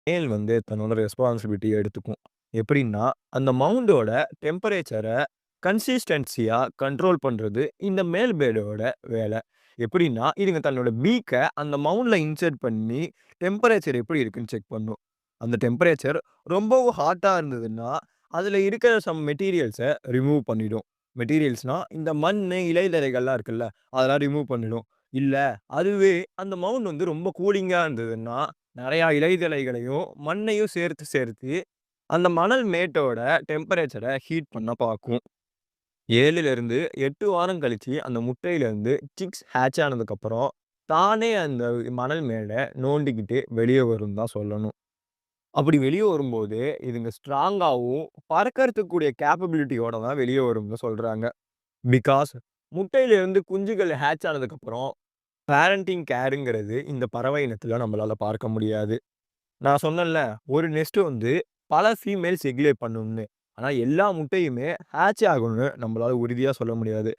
மேல் தன்னோட ரெஸ்பான்சிபிலிட்டி எடுத்துக்கும். எப்படின்னா, அந்த மவுண்டோட டெம்பரேச்சர கன்சிஸ்டன்சியா கண்ட்ரோல் பண்றது இந்த மேல் பேர்டோட வேலை. எப்படின்னா, இதுங்க தன்னோட பீக்க அந்த மவுண்ட்ல இன்சர்ட் பண்ணி டெம்பரேச்சர் எப்படி இருக்குன்னு செக் பண்ணும். அந்த டெம்பரேச்சர் ரொம்பவும் ஹாட்டா இருந்ததுன்னா, அதுல இருக்கிற சம் மெட்டீரியல்ஸ ரிமூவ் பண்ணிடும். மெட்டீரியல்ஸ்னா, இந்த மண்ணு, இலைதழைகள்லாம் இருக்குல்ல, அதெல்லாம் ரிமூவ் பண்ணிடும். இல்ல, அதுவே அந்த மவுண்ட் ரொம்ப கூலிங்கா இருந்ததுன்னா, நெறையா இலைதழைகளையும், மண்ணையும் சேர்த்து சேர்த்து அந்த மணல் மேட்டோட டெம்பரேச்சர ஹீட் பண்ண பாக்கும். 7லிருந்து 8 வாரம் கழிச்சு அந்த முட்டையிலிருந்து சிக்ஸ் ஹேட்ச் ஆனதுக்கப்புறம், தானே அந்த மணல் மேட நோண்டிக்கிட்டு வெளிய வரும்னு தான் சொல்லணும். அப்படி வெளிய வரும்போது, இதுங்க ஸ்ட்ராங்காவும், பறக்கறதுக்கு கூடிய கேப்பபிலிட்டியோட தான் வெளிய வரும்னு சொல்றாங்க. பிகாஸ் முட்டையிலிருந்து குஞ்சுகள் ஹேட்ச் ஆனதுக்கப்புறம், பேரண்டிங் கேர்ங்கிறது இந்த பறவை இனத்தில நம்மளால பார்க்க முடியாது. நான் சொன்னேன்ல, ஒரு நெஸ்ட் பல ஃபீமேல்ஸ் எக் பண்ணும்னு. ஆனா எல்லா முட்டையுமே ஹேட்ச் ஆகும்னு நம்மளால உறுதியா சொல்ல முடியாது.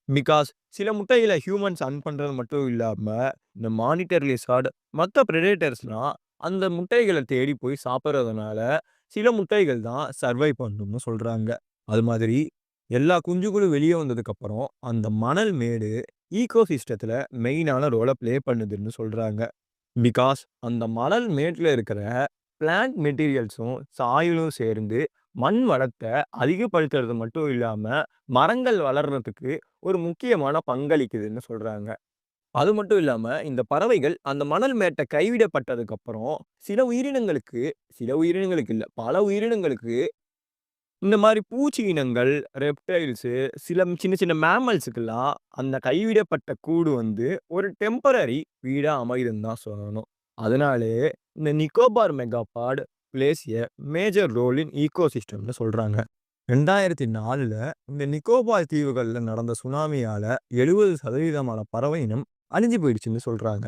பிகாஸ் சில முட்டைகள ஹியூமன்ஸ் பண்றது மட்டும் இல்லாம, இந்த மானிட்டர் லிசார்ட் மத்த பிரெடேட்டர்ஸ்லாம் அந்த முட்டைகள தேடி போய் சாப்பிடுறதுனால, சில முட்டைகள் தான் சர்வைவ் பண்ணும்னு சொல்றாங்க. அது மாதிரி எல்லா குஞ்சுகளும் வெளிய வந்ததுக்கப்புறம், அந்த மணல் மேடு ஈக்கோசிஸ்டத்தில மெயினான ரோல ப்ளே பண்ணுதுன்னு சொல்றாங்க. பிகாஸ் அந்த மணல் மேட்ல இருக்கிற பிளான்ட் மெட்டீரியல்ஸும், சாயிலும் சேர்ந்து மண் வளத்த அதிகப்படுத்துறது மட்டும் இல்லாம, மரங்கள் வளர்றதுக்கு ஒரு முக்கியமான பங்களிக்குதுன்னு சொல்றாங்க. அது மட்டும் இல்லாம, இந்த பறவைகள் அந்த மணல் மேட்ட கைவிடப்பட்டதுக்கு அப்புறம், சில உயிரினங்களுக்கு இல்ல, பல உயிரினங்களுக்கு இந்த மாரி பூச்சி இனங்கள், ரெப்டைல்ஸு, சில சின்ன சின்ன மேம்மல்ஸ்க்குலாம் அந்த கைவிடப்பட்ட கூடு ஒரு டெம்பரரி வீடா அமையுதுன்னு தான் சொல்லணும். அதனாலேயே இந்த Nicobar megapode plays a major role in ஈக்கோசிஸ்டம்னு சொல்றாங்க. 2004ல இந்த நிக்கோபார் தீவுகள்ல நடந்த சுனாமியால 70% பறவை இனம் அழிஞ்சு போயிடுச்சுன்னு சொல்றாங்க.